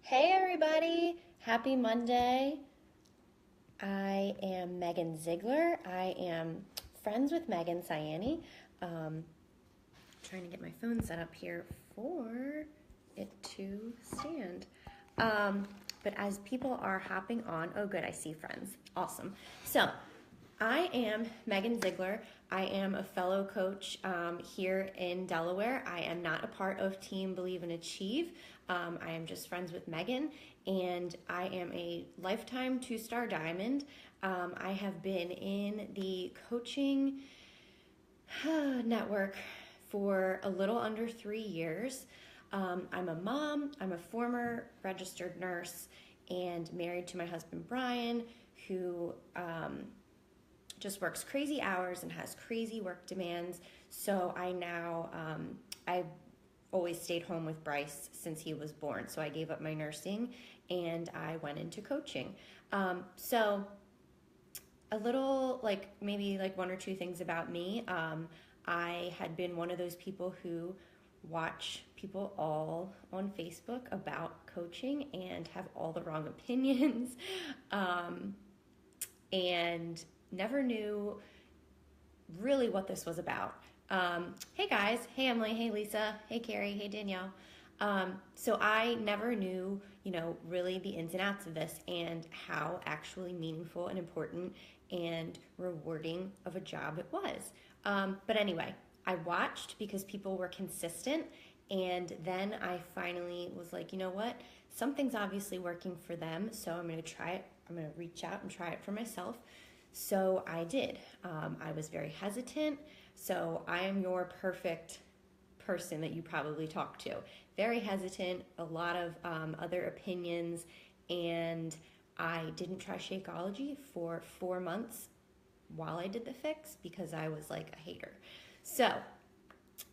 Hey everybody, happy Monday. I am Megan Ziegler. I am friends with Megan Sayani. Um, Trying to get my phone set up here for it to stand. Um, but as people are hopping on, oh good, I see friends. Awesome. So I am Megan Ziegler. I am a fellow coach here in Delaware. I am not a part of Team Believe and Achieve. I am just friends with Megan, and I am a lifetime two-star diamond. I have been in the coaching network for a little under 3 years. I'm a mom, I'm a former registered nurse, and married to my husband Brian, who just works crazy hours and has crazy work demands. So I've always stayed home with Bryce since he was born. So I gave up my nursing and I went into coaching. So a little, like maybe like one or two things about me. I had been one of those people who watch people all on Facebook about coaching and have all the wrong opinions. And never knew really what this was about. Hey guys, hey Emily, hey Lisa, hey Carrie, hey Danielle. So I never knew, really the ins and outs of this and how actually meaningful and important and rewarding of a job it was. But anyway, I watched because people were consistent, and then I finally was like, you know what? Something's obviously working for them, so I'm going to try it. I'm going to reach out and try it for myself. So I did. I was very hesitant. So I am your perfect person that you probably talk to. Very hesitant, a lot of other opinions, and I didn't try Shakeology for 4 months while I did the fix because I was like a hater. So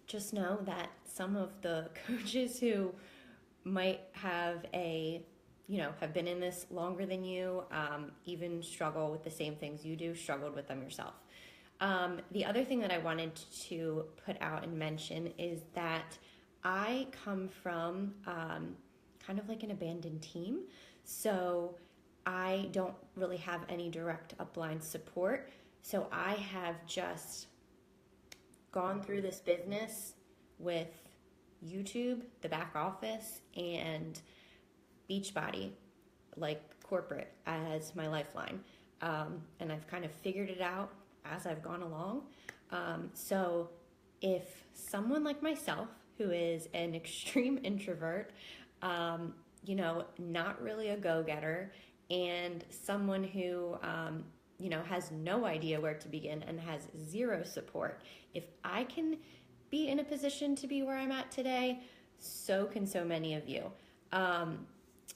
just know that some of the coaches who might have been in this longer than you, even struggle with the same things you do, struggled with them yourself. The other thing that I wanted to put out and mention is that I come from kind of like an abandoned team. So I don't really have any direct upline support. So I have just gone through this business with YouTube, the back office, and Beachbody, like corporate, as my lifeline. And I've kind of figured it out as I've gone along. So if someone like myself, who is an extreme introvert, not really a go-getter, and someone who, has no idea where to begin and has zero support, if I can be in a position to be where I'm at today, so can so many of you.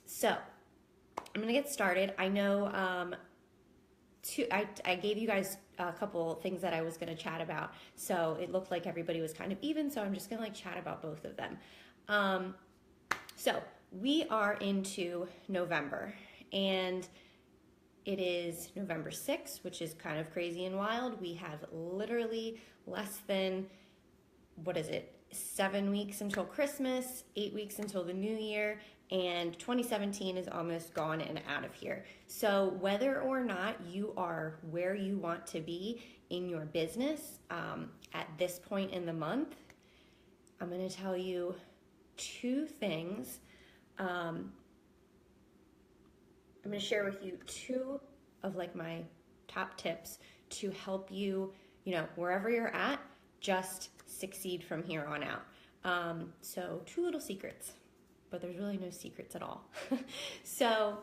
So I'm gonna get started. I know I gave you guys a couple things that I was gonna chat about, so it looked like everybody was kind of even. So I'm just gonna chat about both of them. So we are into November, and it is November 6th, which is kind of crazy and wild. We have literally less than, 7 weeks until Christmas, 8 weeks until the new year, and 2017 is almost gone and out of here. So whether or not you are where you want to be in your business at this point in the month, I'm going to tell you two things. I'm going to share with you two of like my top tips to help you, wherever you're at, just succeed from here on out. So two little secrets, but there's really no secrets at all. So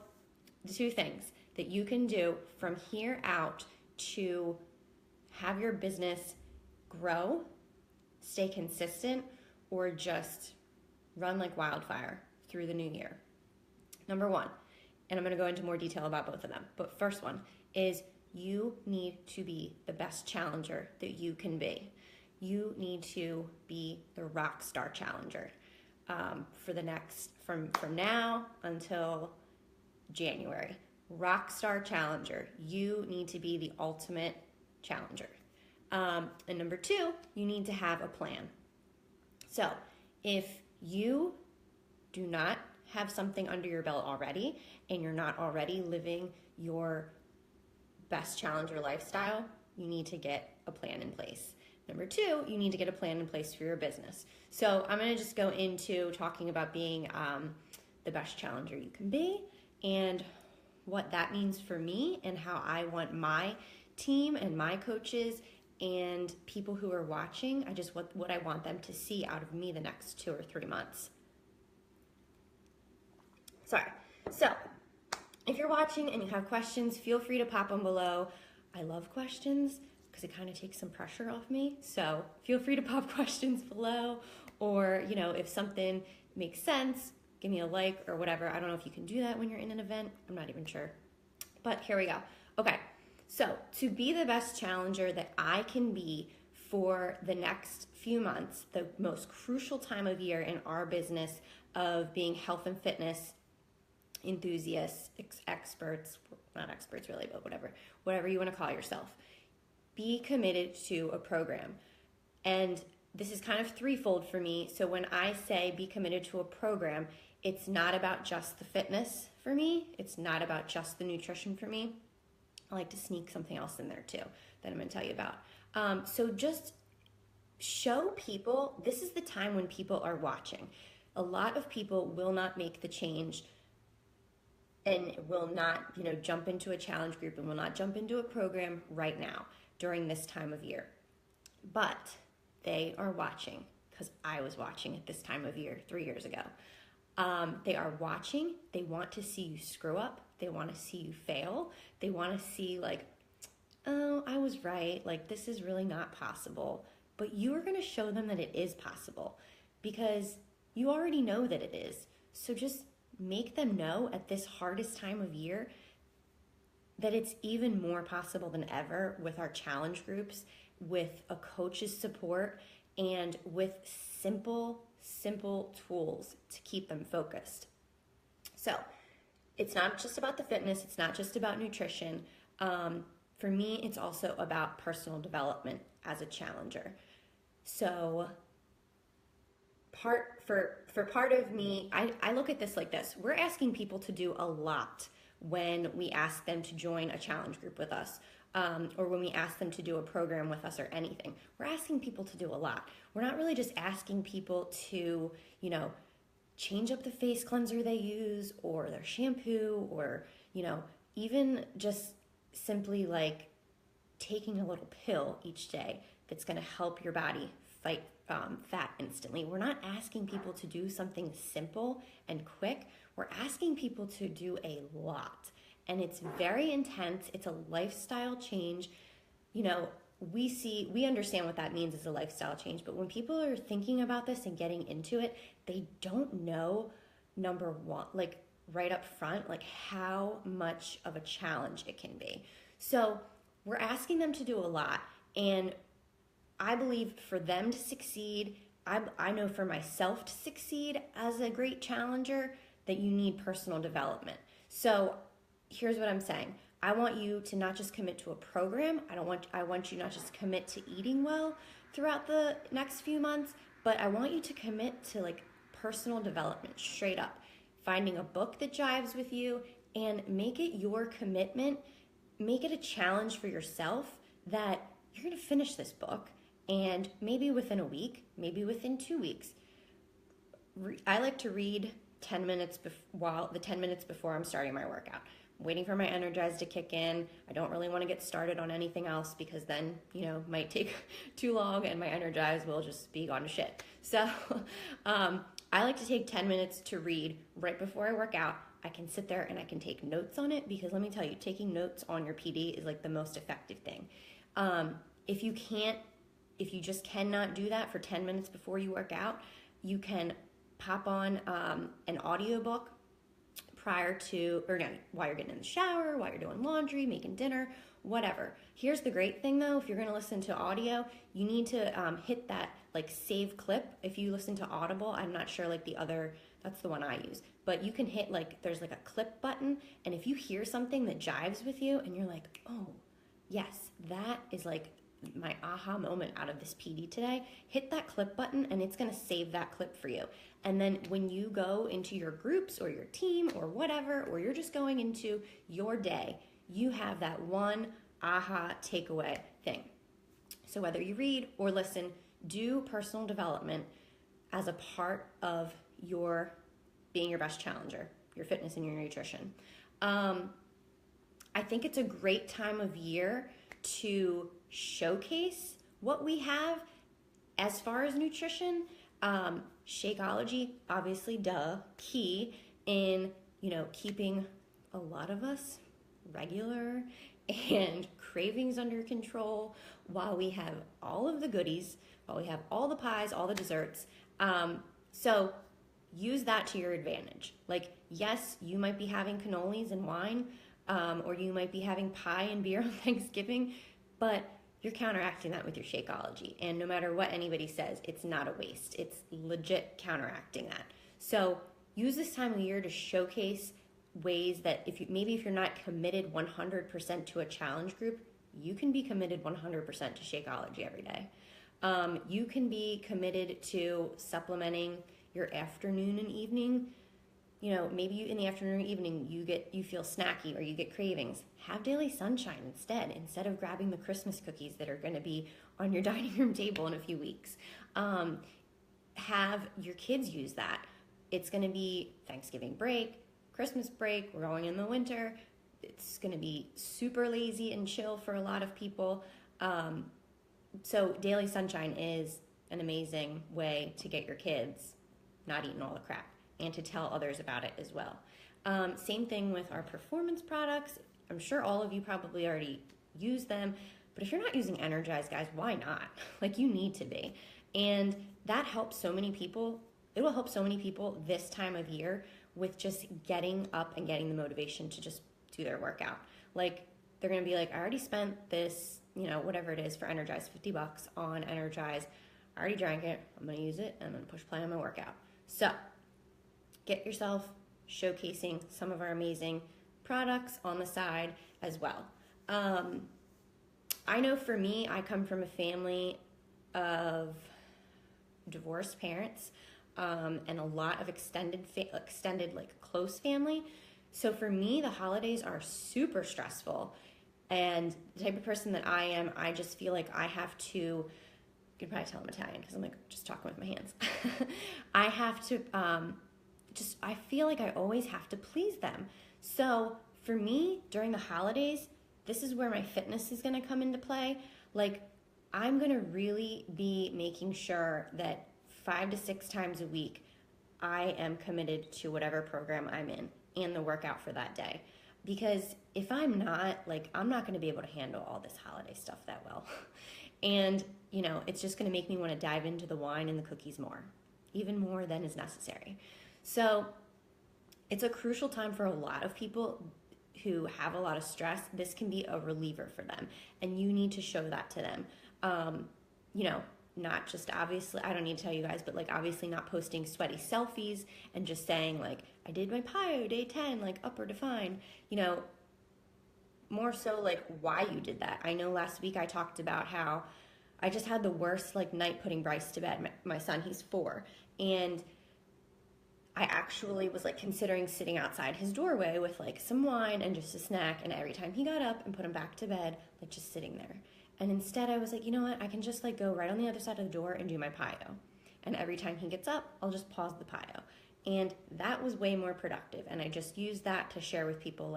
the two things that you can do from here out to have your business grow, stay consistent, or just run like wildfire through the new year. Number one, and I'm going to go into more detail about both of them, but first one is you need to be the best challenger that you can be. You need to be the rock star challenger for the next, from now until January. Rock star challenger. You need to be the ultimate challenger. And number two, you need to have a plan. So if you do not have something under your belt already and you're not already living your best challenger lifestyle, you need to get a plan in place. Number two, you need to get a plan in place for your business. So I'm going to just go into talking about being the best challenger you can be and what that means for me and how I want my team and my coaches and people who are watching, what I want them to see out of me the next 2 or 3 months. Sorry. So if you're watching and you have questions, feel free to pop them below. I love questions because it kind of takes some pressure off me. So feel free to pop questions below, or, if something makes sense, give me a like or whatever. I don't know if you can do that when you're in an event. I'm not even sure. But here we go. Okay. So to be the best challenger that I can be for the next few months, the most crucial time of year in our business of being health and fitness enthusiasts, experts, not experts really, but whatever you want to call yourself, be committed to a program. And this is kind of threefold for me. So when I say be committed to a program, it's not about just the fitness for me. It's not about just the nutrition for me. I like to sneak something else in there too that I'm going to tell you about. So just show people, this is the time when people are watching. A lot of people will not make the change and will not, jump into a challenge group and will not jump into a program right now during this time of year. But they are watching, because I was watching at this time of year 3 years ago. They are watching. They want to see you screw up. They want to see you fail. They want to see oh, I was right. This is really not possible. But you are going to show them that it is possible, because you already know that it is. So just make them know at this hardest time of year that it's even more possible than ever with our challenge groups, with a coach's support, and with simple tools to keep them focused. So it's not just about the fitness. It's not just about nutrition. For me, it's also about personal development as a challenger. So part of me, I look at this like this. We're asking people to do a lot when we ask them to join a challenge group with us, or when we ask them to do a program with us or anything. We're asking people to do a lot. We're not really just asking people to, change up the face cleanser they use or their shampoo, or, even just simply taking a little pill each day that's going to help your body fight fat instantly. We're not asking people to do something simple and quick. We're asking people to do a lot. And it's very intense. It's a lifestyle change. We understand what that means as a lifestyle change, but when people are thinking about this and getting into it, they don't know, number one, right up front, how much of a challenge it can be. So we're asking them to do a lot. And I believe for them to succeed, I know for myself to succeed as a great challenger, that you need personal development. So here's what I'm saying. I want you to not just commit to a program. I want you not just commit to eating well throughout the next few months, but I want you to commit to personal development, straight up. Finding a book that jives with you and make it your commitment. Make it a challenge for yourself that you're going to finish this book, and maybe within a week, maybe within 2 weeks. I like to read 10 minutes the 10 minutes before I'm starting my workout. I'm waiting for my Energize to kick in. I don't really want to get started on anything else, because then, might take too long and my Energize will just be gone to shit. So I like to take 10 minutes to read right before I work out. I can sit there and I can take notes on it, because let me tell you, taking notes on your PD is the most effective thing. If you just cannot do that for 10 minutes before you work out, you can pop on an audiobook while you're getting in the shower, while you're doing laundry, making dinner, whatever. Here's the great thing though, if you're going to listen to audio, you need to hit that save clip. If you listen to Audible, I'm not sure that's the one I use, but you can hit there's a clip button, and if you hear something that jives with you and you're oh, yes, that is my aha moment out of this PD today, hit that clip button and it's going to save that clip for you. And then when you go into your groups or your team or whatever, or you're just going into your day, you have that one aha takeaway thing. So whether you read or listen, do personal development as a part of your being your best challenger, your fitness and your nutrition. I think it's a great time of year to showcase what we have as far as nutrition. Shakeology, obviously, key in, keeping a lot of us regular and cravings under control while we have all of the goodies, while we have all the pies, all the desserts. So use that to your advantage. Like, yes, you might be having cannolis and wine, or you might be having pie and beer on Thanksgiving, but you're counteracting that with your Shakeology. And no matter what anybody says, it's not a waste. It's legit counteracting that. So use this time of year to showcase ways that if you're not committed 100% to a challenge group, you can be committed 100% to Shakeology every day. You can be committed to supplementing your afternoon and evening. Maybe in the afternoon or evening you feel snacky or you get cravings. Have Daily Sunshine instead of grabbing the Christmas cookies that are going to be on your dining room table in a few weeks. Have your kids use that. It's going to be Thanksgiving break, Christmas break, we're going in the winter. It's going to be super lazy and chill for a lot of people. So Daily Sunshine is an amazing way to get your kids not eating all the crap and to tell others about it as well. Same thing with our performance products. I'm sure all of you probably already use them, but if you're not using Energize, guys, why not? Like, you need to be. And that helps so many people. It will help so many people this time of year with just getting up and getting the motivation to just do their workout. Like, they're going to be like, I already spent this, whatever it is for Energize, $50 on Energize. I already drank it. I'm going to use it and I'm going to push play on my workout. So get yourself showcasing some of our amazing products on the side as well. I know for me, I come from a family of divorced parents, and a lot of extended like close family. So for me, the holidays are super stressful. And the type of person that I am, I just feel like I have to, you can probably tell I'm Italian because I'm like just talking with my hands. I have to, I feel like I always have to please them. So for me, during the holidays, this is where my fitness is going to come into play. Like, I'm going to really be making sure that 5 to 6 times a week, I am committed to whatever program I'm in and the workout for that day. Because if I'm not, I'm not going to be able to handle all this holiday stuff that well. And, it's just going to make me want to dive into the wine and the cookies more, even more than is necessary. So it's a crucial time for a lot of people who have a lot of stress. This can be a reliever for them, and you need to show that to them. Not just obviously, I don't need to tell you guys, but obviously not posting sweaty selfies and just saying I did my PiYo day 10, up or define, more so why you did that. I know last week I talked about how I just had the worst night putting Bryce to bed. My son, he's 4, and I actually was considering sitting outside his doorway with some wine and just a snack, and every time he got up and put him back to bed, just sitting there. And instead I was like, you know what, I can just go right on the other side of the door and do my PiYo. And every time he gets up, I'll just pause the PiYo. And that was way more productive. And I just used that to share with people,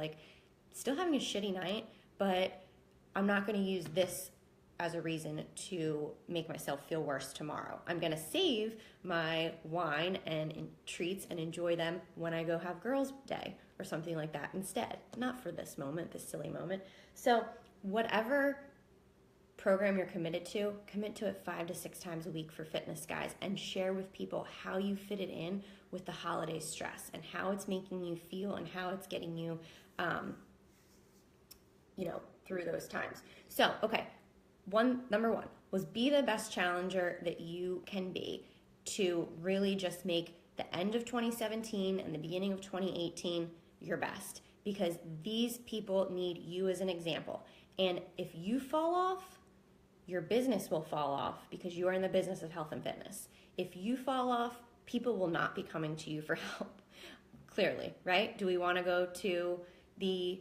still having a shitty night, but I'm not going to use this as a reason to make myself feel worse tomorrow. I'm going to save my wine and treats and enjoy them when I go have girls' day or something like that instead. Not for this moment, this silly moment. So whatever program you're committed to, commit to it 5 to 6 times a week for fitness, guys, and share with people how you fit it in with the holiday stress and how it's making you feel and how it's getting you, through those times. So, okay. Number one was be the best challenger that you can be to really just make the end of 2017 and the beginning of 2018 your best, because these people need you as an example. And if you fall off, your business will fall off because you are in the business of health and fitness. If you fall off, people will not be coming to you for help. Clearly, right? Do we want to go to the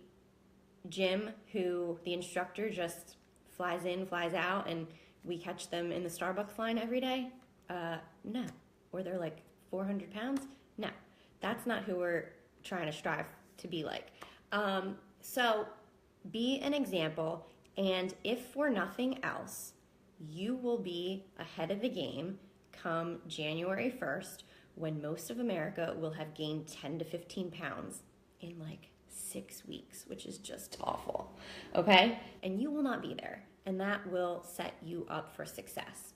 gym who the instructor just flies in, flies out, and we catch them in the Starbucks line every day? No. Or they're like 400 pounds? No. That's not who we're trying to strive to be like. So be an example, and if for nothing else, you will be ahead of the game come January 1st, when most of America will have gained 10 to 15 pounds in like 6 weeks, which is just awful, okay? And you will not be there, and that will set you up for success.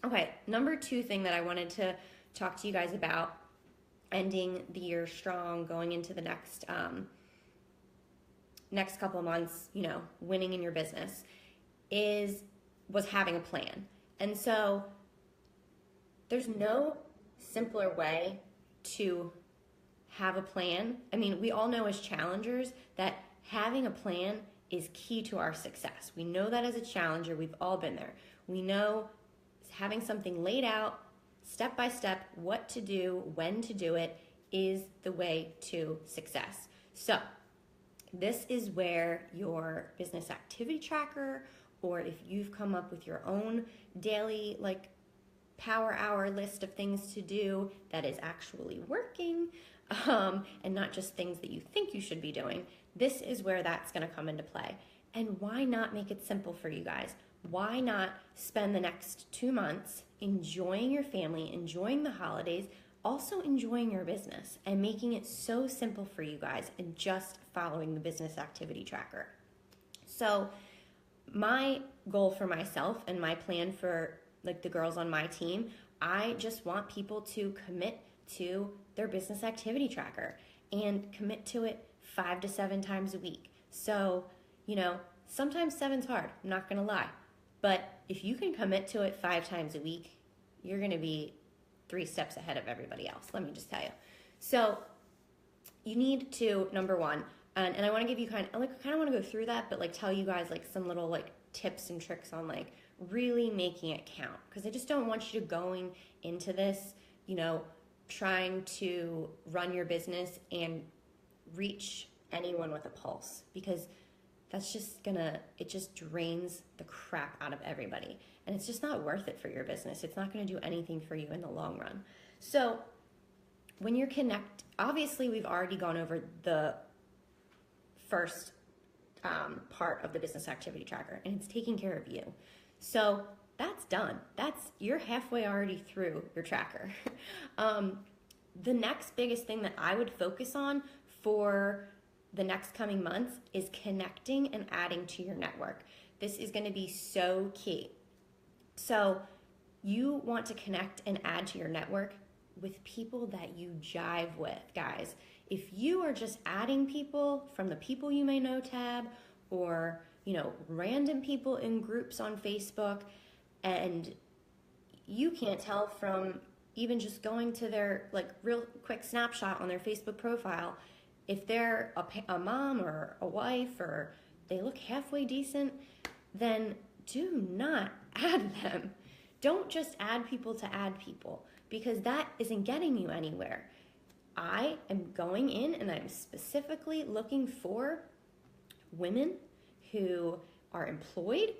Okay, number 2 thing that I wanted to talk to you guys about, ending the year strong, going into the next couple of months, winning in your business, was having a plan. And so there's no simpler way to have a plan. I mean, we all know as challengers that having a plan is key to our success. We know that as a challenger, we've all been there. We know having something laid out, step by step, what to do, when to do it, is the way to success. So this is where your business activity tracker, or if you've come up with your own daily power hour list of things to do that is actually working, and not just things that you think you should be doing, this is where that's going to come into play. And why not make it simple for you guys? Why not spend the next 2 months enjoying your family, enjoying the holidays, also enjoying your business, and making it so simple for you guys, and just following the business activity tracker? So my goal for myself and my plan for the girls on my team, I just want people to commit to their business activity tracker and commit to it 5 to 7 times a week. So, sometimes 7's hard, I'm not gonna lie. But if you can commit to it 5 times a week, you're gonna be 3 steps ahead of everybody else, let me just tell you. So you need to, number 1, and I wanna give you kind of wanna go through that, but tell you guys some little tips and tricks on really making it count. Because I just don't want you to going into this, trying to run your business and reach anyone with a pulse, because that's just it just drains the crap out of everybody. And it's just not worth it for your business. It's not gonna do anything for you in the long run. So when you're obviously we've already gone over the first part of the business activity tracker, and it's taking care of you. So that's done. You're halfway already through your tracker. The next biggest thing that I would focus on for the next coming months is connecting and adding to your network. This is going to be so key. So you want to connect and add to your network with people that you jive with, guys. If you are just adding people from the People You May Know tab, or random people in groups on Facebook, and you can't tell from even just going to their real quick snapshot on their Facebook profile if they're a mom or a wife, or they look halfway decent, then do not add them. Don't just add people to add people, because that isn't getting you anywhere. I am going in and I'm specifically looking for women who are employed,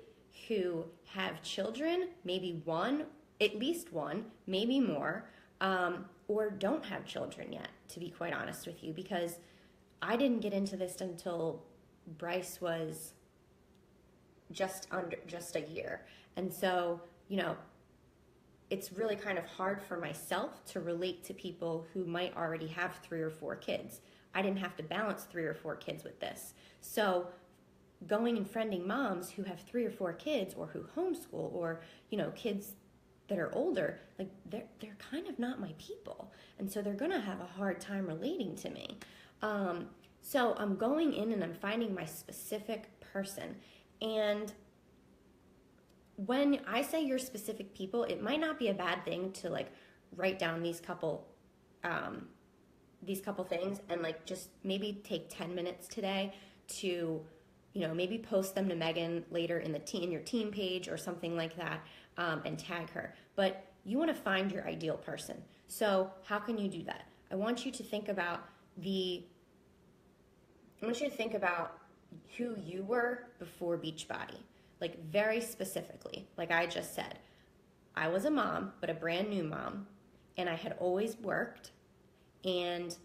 who have children, maybe one, at least one, maybe more, or don't have children yet, to be quite honest with you, because I didn't get into this until Bryce was just a year. And so, it's really kind of hard for myself to relate to people who might already have 3 or 4 kids. I didn't have to balance 3 or 4 kids with this. So going and friending moms who have 3 or 4 kids, or who homeschool, or, kids that are older, they're kind of not my people. And so they're gonna have a hard time relating to me. So I'm going in and I'm finding my specific person. And when I say your specific people, it might not be a bad thing to write down these couple things, and just maybe take 10 minutes today to maybe post them to Megan later in your team page or something like that, and tag her. But you want to find your ideal person. So how can you do that? I want you to think about who you were before Beachbody, like very specifically. Like I just said, I was a mom, but a brand new mom, and I had always worked, and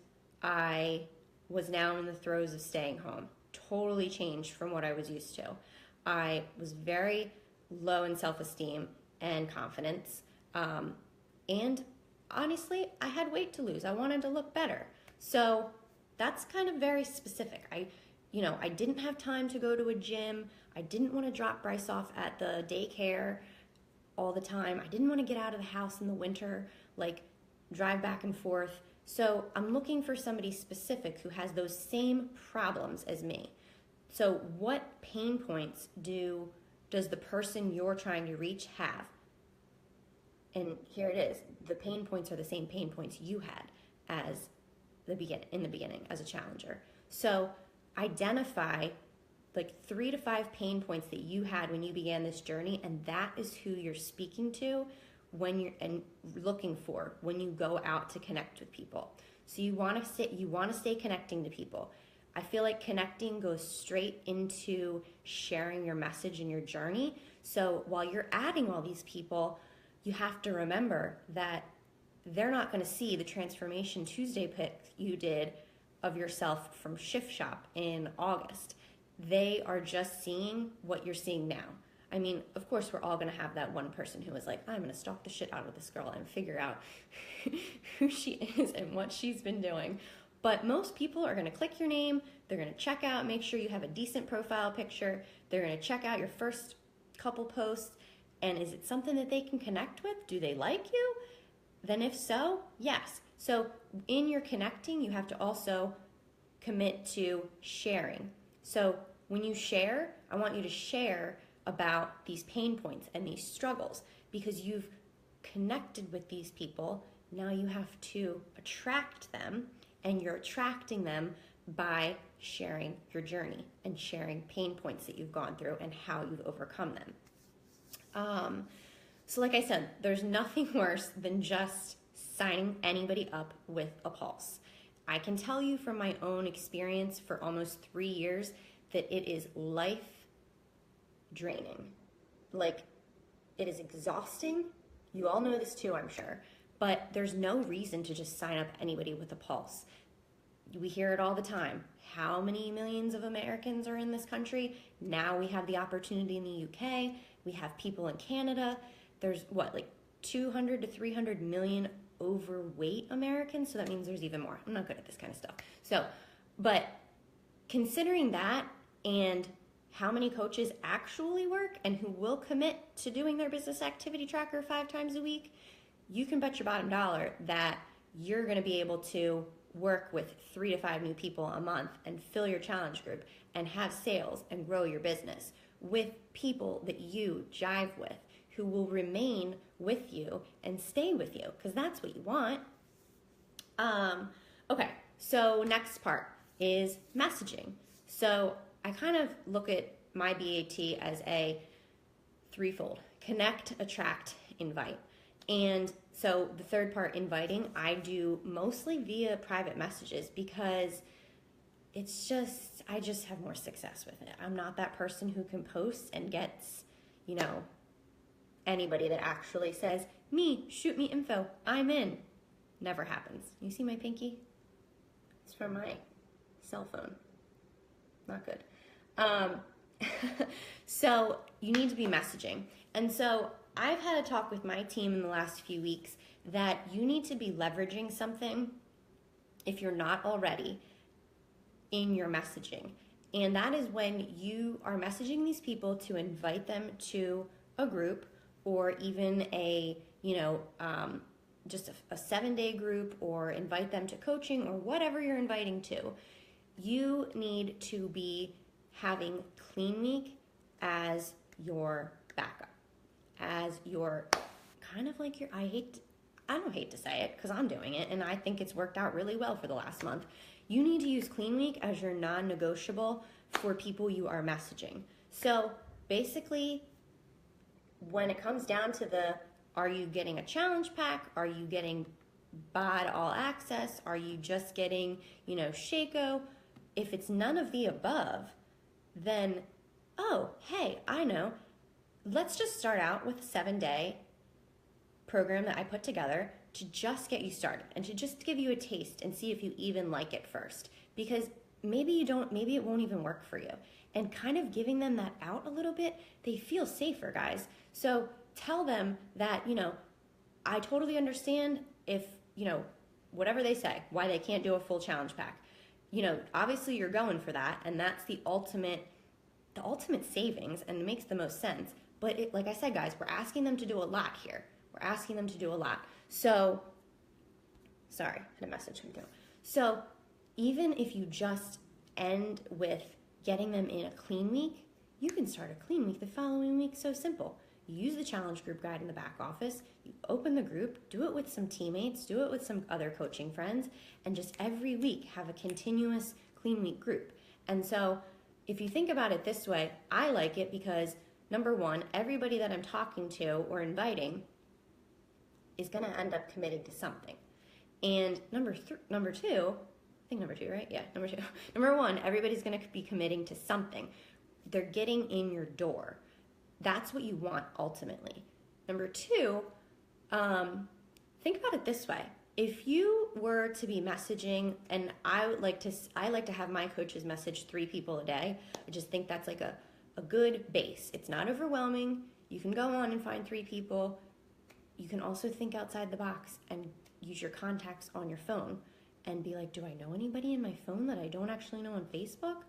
I was now in the throes of staying home. Totally changed from what I was used to. I was very low in self-esteem and confidence, and honestly, I had weight to lose. I wanted to look better. So that's kind of very specific. I didn't have time to go to a gym. I didn't want to drop Bryce off at the daycare all the time. I didn't want to get out of the house in the winter, like drive back and forth. So I'm looking for somebody specific who has those same problems as me. So what pain points does the person you're trying to reach have? And here it is. The pain points are the same pain points you had in the beginning as a challenger. So identify like 3 to 5 pain points that you had when you began this journey, and that is who you're speaking to and looking for when you go out to connect with people. So you want to stay connecting to people. I feel like connecting goes straight into sharing your message and your journey. So while you're adding all these people, you have to remember that they're not going to see the Transformation Tuesday pic you did of yourself from Shift Shop in August. They are just seeing what you're seeing now. I mean, of course, we're all going to have that one person who is like, I'm going to stalk the shit out of this girl and figure out who she is and what she's been doing. But most people are going to click your name. They're going to check out, make sure you have a decent profile picture. They're going to check out your first couple posts. And is it something that they can connect with? Do they like you? Then if so, yes. So in your connecting, you have to also commit to sharing. So when you share, I want you to share about these pain points and these struggles, because you've connected with these people. Now you have to attract them, and you're attracting them by sharing your journey and sharing pain points that you've gone through and how you've overcome them. So like I said, there's nothing worse than just signing anybody up with a pulse. I can tell you from my own experience for almost 3 years that it is life draining. Like, it is exhausting. You all know this too, I'm sure. But there's no reason to just sign up anybody with a pulse. We hear it all the time. How many millions of Americans are in this country? Now we have the opportunity in the UK. We have people in Canada. There's 200 to 300 million overweight Americans. So that means there's even more. I'm not good at this kind of stuff. So, but considering that and how many coaches actually work and who will commit to doing their business activity tracker 5 times a week, you can bet your bottom dollar that you're going to be able to work with 3 to 5 new people a month and fill your challenge group and have sales and grow your business with people that you jive with, who will remain with you and stay with you, because that's what you want. Okay, so next part is messaging. So I kind of look at my BAT as a threefold: connect, attract, invite. And so the third part, inviting, I do mostly via private messages, because I just have more success with it. I'm not that person who can post and gets, anybody that actually says, shoot me info, I'm in. Never happens. You see my pinky? It's from my cell phone. Not good. So you need to be messaging. And so I've had a talk with my team in the last few weeks that you need to be leveraging something, if you're not already, in your messaging. And that is when you are messaging these people to invite them to a group, or even just a 7-day group, or invite them to coaching, or whatever you're inviting to. You need to be having Clean Week as your backup, as your kind of like your, I don't hate to say it because I'm doing it and I think it's worked out really well for the last month. You need to use Clean Week as your non-negotiable for people you are messaging. So basically, when it comes down to are you getting a challenge pack? Are you getting BOD all access? Are you just getting, Shako? If it's none of the above, then, oh, hey, I know. Let's just start out with a 7-day program that I put together to just get you started and to just give you a taste and see if you even like it first. Because maybe it won't even work for you. And kind of giving them that out a little bit, they feel safer, guys. So tell them that, I totally understand if, whatever they say, why they can't do a full challenge pack. Obviously you're going for that, and that's the ultimate savings, and it makes the most sense. But like I said, guys, we're asking them to do a lot here. We're asking them to do a lot. So, sorry, I had a message come through. So even if you just end with getting them in a Clean Week, you can start a Clean Week the following week. So simple. You use the challenge group guide in the back office, you open the group, do it with some teammates, do it with some other coaching friends, and just every week have a continuous Clean Week group. And so if you think about it this way, I like it because, number one, everybody that I'm talking to or inviting is going to end up committing to something. And number two, I think number two, right? Yeah, number two. Number one, everybody's going to be committing to something. They're getting in your door. That's what you want ultimately. Number two, think about it this way. If you were to be messaging, and I like to have my coaches message 3 people a day. I just think that's like a good base. It's not overwhelming. You can go on and find 3 people. You can also think outside the box and use your contacts on your phone and be like, do I know anybody in my phone that I don't actually know on Facebook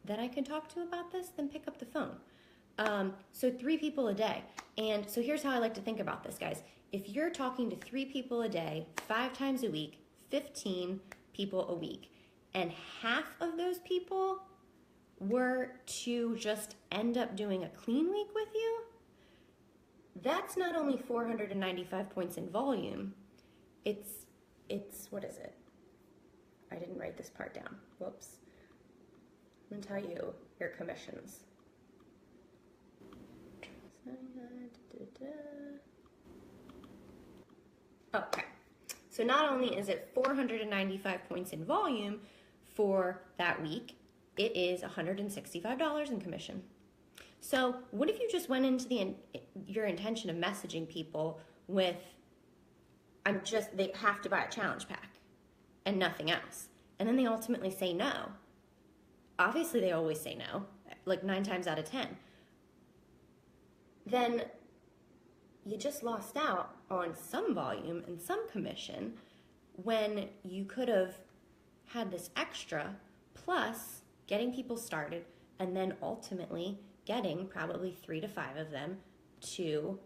that I can talk to about this? Then pick up the phone. So 3 people a day. And so here's how I like to think about this, guys. If you're talking to 3 people a day, 5 times a week, 15 people a week, and half of those people were to just end up doing a Clean Week with you, that's not only 495 points in volume, it's what is it? I didn't write this part down. Whoops. I'm gonna tell you your commissions. Okay, so not only is it 495 points in volume for that week, it is $165 in commission. So what if you just went into your intention of messaging people with, they have to buy a challenge pack and nothing else, and then they ultimately say no. Obviously they always say no, like 9 times out of 10. Then you just lost out on some volume and some commission when you could have had this extra, plus getting people started, and then ultimately getting probably 3 to 5 of them to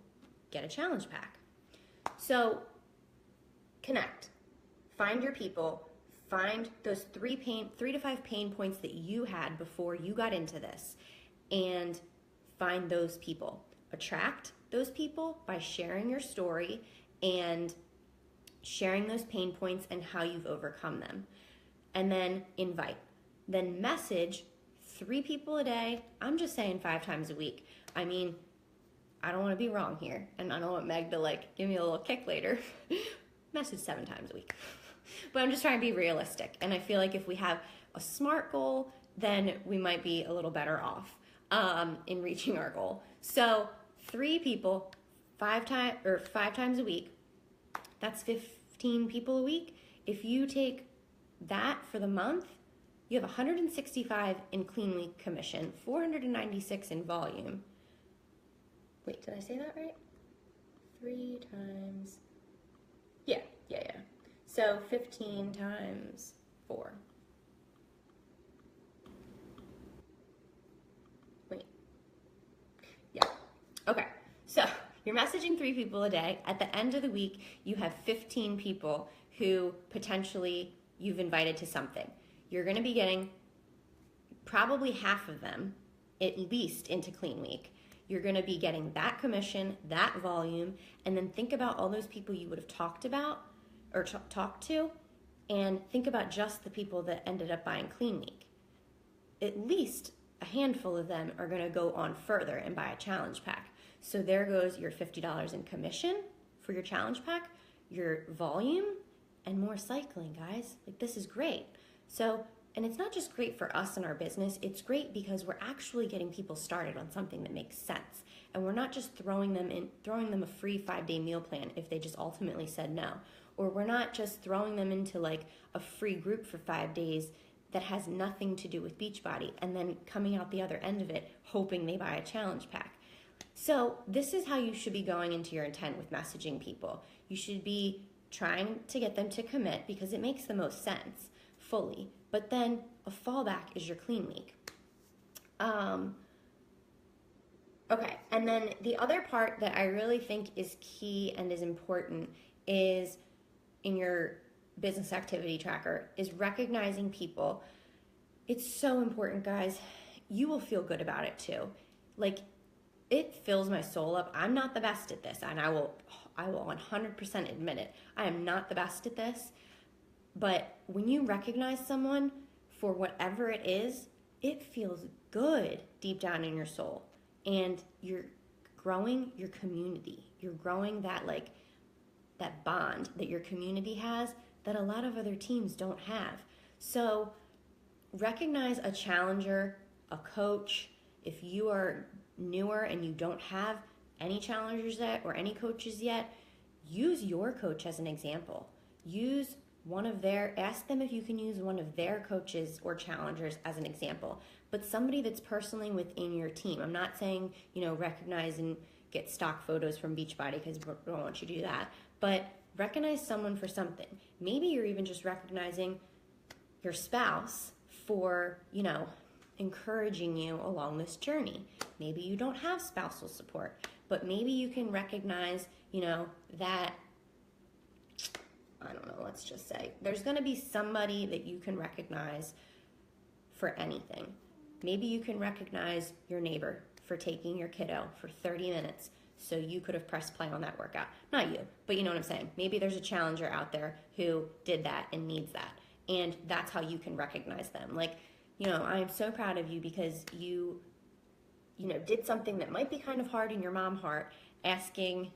get a challenge pack. So connect, find your people, find those 3 to 5 pain points that you had before you got into this, and find those people. Attract those people by sharing your story and sharing those pain points and how you've overcome them. And then invite. Then message 3 people a day. I'm just saying 5 times a week. I mean, I don't want to be wrong here, and I don't want Meg to give me a little kick later. Message 7 times a week. But I'm just trying to be realistic, and I feel like if we have a SMART goal, then we might be a little better off in reaching our goal. So 3 people, 5 times a week, that's 15 people a week. If you take that for the month, you have 165 in Clean Week commission, 496 in volume. Wait, did I say that right? 3 times, yeah. So 15 times 4. Wait, yeah, okay. So you're messaging 3 people a day. At the end of the week, you have 15 people who potentially you've invited to something. You're gonna be getting probably half of them, at least, into Clean Week. You're going to be getting that commission, that volume, and then think about all those people you would have talked about or talked to, and think about just the people that ended up buying Clean Week. At least a handful of them are going to go on further and buy a challenge pack. So there goes your $50 in commission for your challenge pack, your volume, and more cycling, guys. Like, this is great. So, and it's not just great for us and our business, it's great because we're actually getting people started on something that makes sense. And we're not just throwing them a free 5-day meal plan if they just ultimately said no. Or we're not just throwing them into like a free group for 5 days that has nothing to do with Beachbody and then coming out the other end of it hoping they buy a challenge pack. So this is how you should be going into your intent with messaging people. You should be trying to get them to commit because it makes the most sense fully. But then a fallback is your Clean Week. Okay, and then the other part that I really think is key and is important is in your business activity tracker is recognizing people. It's so important, guys. You will feel good about it too. Like, it fills my soul up. I'm not the best at this, and I will 100% admit it. I am not the best at this, but when you recognize someone for whatever it is, it feels good deep down in your soul, and you're growing your community. You're growing that bond that your community has that a lot of other teams don't have. So recognize a challenger, a coach. If you are newer and you don't have any challengers yet or any coaches yet, use your coach as an example. Ask them if you can use one of their coaches or challengers as an example, but somebody that's personally within your team. I'm not saying, recognize and get stock photos from Beachbody because we don't want you to do that, but recognize someone for something. Maybe you're even just recognizing your spouse for, encouraging you along this journey. Maybe you don't have spousal support, but maybe you can recognize, that, I don't know, let's just say there's going to be somebody that you can recognize for anything. Maybe you can recognize your neighbor for taking your kiddo for 30 minutes so you could have pressed play on that workout. Not you, but you know what I'm saying. Maybe there's a challenger out there who did that and needs that. And that's how you can recognize them. Like, I am so proud of you because you did something that might be kind of hard in your mom heart, asking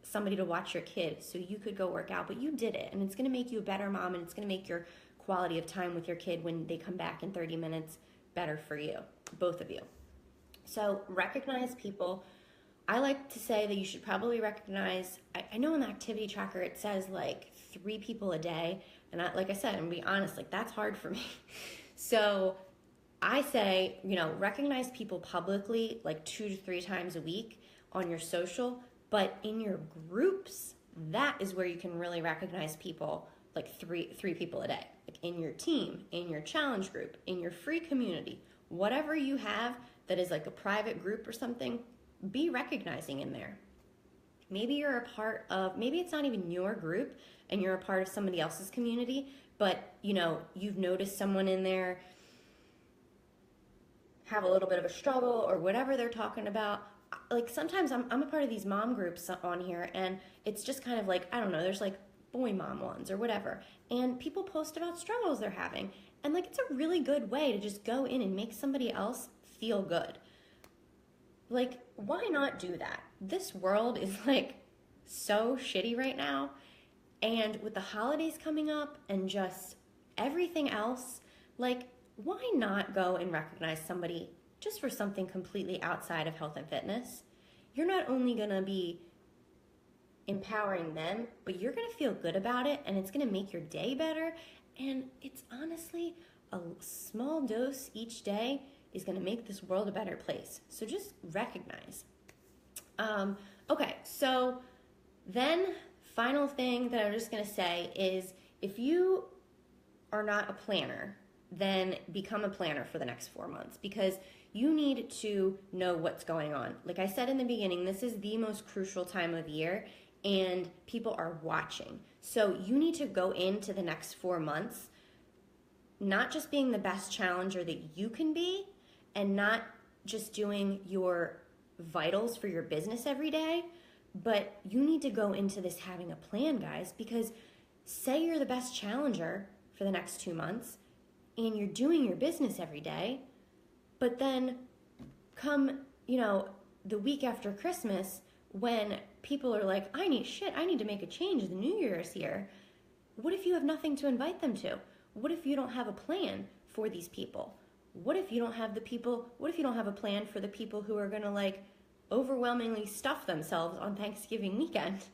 somebody to watch your kid so you could go work out, but you did it. And it's going to make you a better mom, and it's going to make your quality of time with your kid when they come back in 30 minutes better for you, both of you. So recognize people. I like to say that you should probably recognize, I know in the activity tracker it says like 3 people a day, and like I said, I'm gonna be honest, like that's hard for me. So I say, recognize people publicly like 2 to 3 times a week on your social, but in your groups, that is where you can really recognize people like three people a day. Like in your team, in your challenge group, in your free community, whatever you have that is like a private group or something, be recognizing in there. Maybe you're a part of, maybe it's not even your group and you're a part of somebody else's community, but you've noticed someone in there have a little bit of a struggle or whatever they're talking about. Like sometimes I'm a part of these mom groups on here, and it's just kind of like, I don't know, there's like boy mom ones or whatever, and people post about struggles they're having, and like it's a really good way to just go in and make somebody else feel good. Like, why not do that? This world is like so shitty right now, and with the holidays coming up and just everything else, like, why not go and recognize somebody just for something completely outside of health and fitness? You're not only gonna be empowering them, but you're gonna feel good about it, and it's gonna make your day better. And it's honestly a small dose each day is gonna make this world a better place. So just recognize. Okay, so then final thing that I'm just gonna say is, if you are not a planner, then become a planner for the next 4 months, because you need to know what's going on. Like I said in the beginning, this is the most crucial time of year, and people are watching. So you need to go into the next 4 months not just being the best challenger that you can be, and not just doing your vitals for your business every day, but you need to go into this having a plan, guys, because say you're the best challenger for the next 2 months and you're doing your business every day, but then come, the week after Christmas when people are like, I need to make a change, the new year is here. What if you have nothing to invite them to? What if you don't have a plan for these people? What if you don't have a plan for the people who are gonna overwhelmingly stuff themselves on Thanksgiving weekend?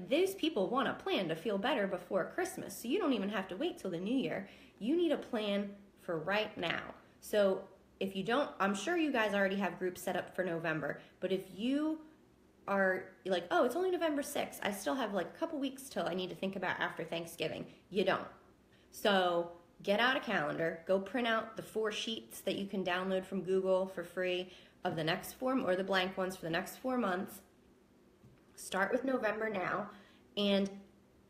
Those people want a plan to feel better before Christmas. So you don't even have to wait till the new year. You need a plan for right now. So if you don't, I'm sure you guys already have groups set up for November, but if you are like, oh, it's only November 6th, I still have a couple weeks till I need to think about after Thanksgiving. You don't. So get out a calendar, go print out the 4 sheets that you can download from Google for free of the next 4, or the blank ones for the next 4 months. Start with November now and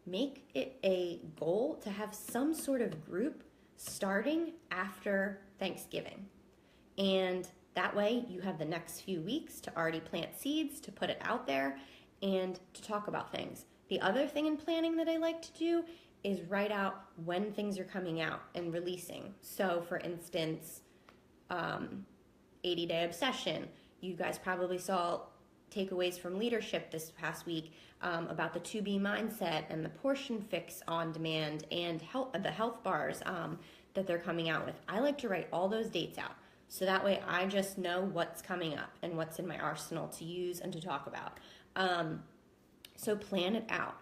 make it a goal to have some sort of group starting after Thanksgiving. And that way you have the next few weeks to already plant seeds, to put it out there, and to talk about things. The other thing in planning that I like to do is write out when things are coming out and releasing. So for instance, 80-day obsession. You guys probably saw takeaways from leadership this past week about the 2B mindset and the portion fix on demand and the health bars that they're coming out with. I like to write all those dates out. So that way I just know what's coming up and what's in my arsenal to use and to talk about. So plan it out.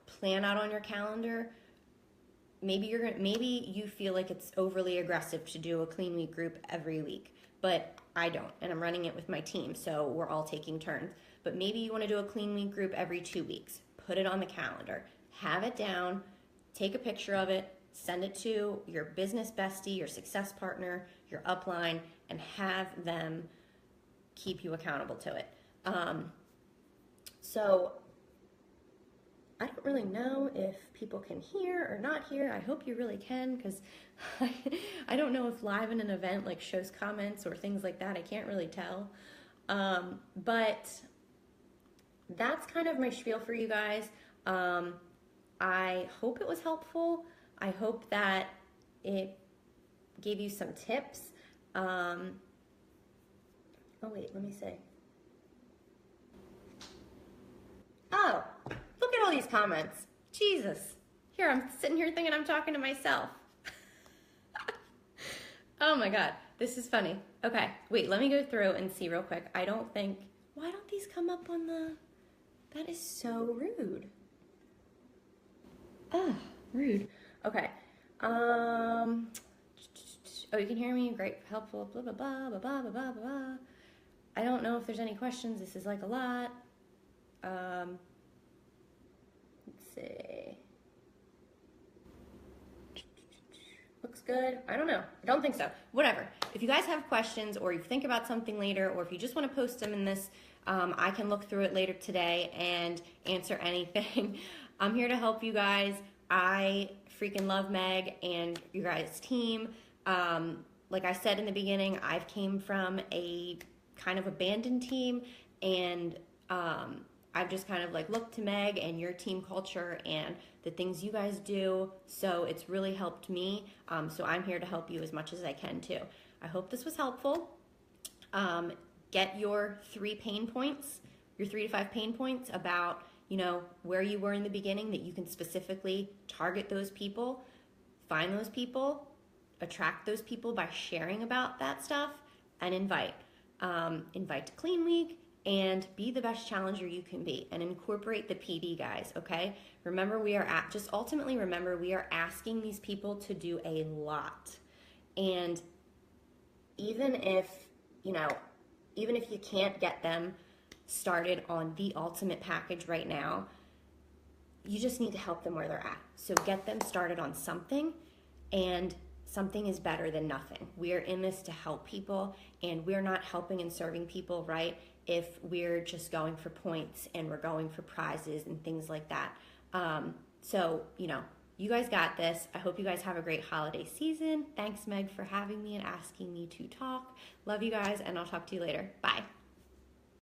Plan out on your calendar. Maybe you feel like it's overly aggressive to do a clean week group every week, but I don't, and I'm running it with my team, so we're all taking turns. But maybe you want to do a clean week group every 2 weeks. Put it on the calendar. Have it down. Take a picture of it. Send it to your business bestie, your success partner, your upline, and have them keep you accountable to it. So I don't really know if people can hear or not hear. I hope you really can, because I don't know if live in an event shows comments or things like that. I can't really tell. But that's kind of my spiel for you guys. I hope it was helpful. I hope that it gave you some tips. Oh wait, let me see. Oh, look at all these comments. Jesus. Here, I'm sitting here thinking I'm talking to myself. Oh my God, this is funny. Okay, wait, let me go through and see real quick. Why don't these come up on that is so rude. Oh, rude. Okay. Oh, you can hear me? Great, helpful, blah, blah, blah, blah, blah, blah, blah, blah. I don't know if there's any questions. This is a lot. Let's see. Looks good. I don't know. I don't think so. Whatever. If you guys have questions, or you think about something later, or if you just want to post them in this, I can look through it later today and answer anything. I'm here to help you guys. I freaking love Meg and you guys' team. Like I said in the beginning, I've came from a kind of abandoned team, and I've just kind of looked to Meg and your team culture and the things you guys do. So it's really helped me. So I'm here to help you as much as I can too. I hope this was helpful. Get your 3 pain points, your 3 to 5 pain points about, where you were in the beginning, that you can specifically target those people, find those people, attract those people by sharing about that stuff, and invite. Invite to Clean Week, and be the best challenger you can be, and incorporate the PD, guys, okay? Remember, we are asking these people to do a lot. And even if you can't get them started on the ultimate package right now, you just need to help them where they're at. So get them started on something, and something is better than nothing. We are in this to help people, and we're not helping and serving people, right, if we're just going for points and we're going for prizes and things like that. So, you guys got this. I hope you guys have a great holiday season. Thanks, Meg, for having me and asking me to talk. Love you guys, and I'll talk to you later. Bye.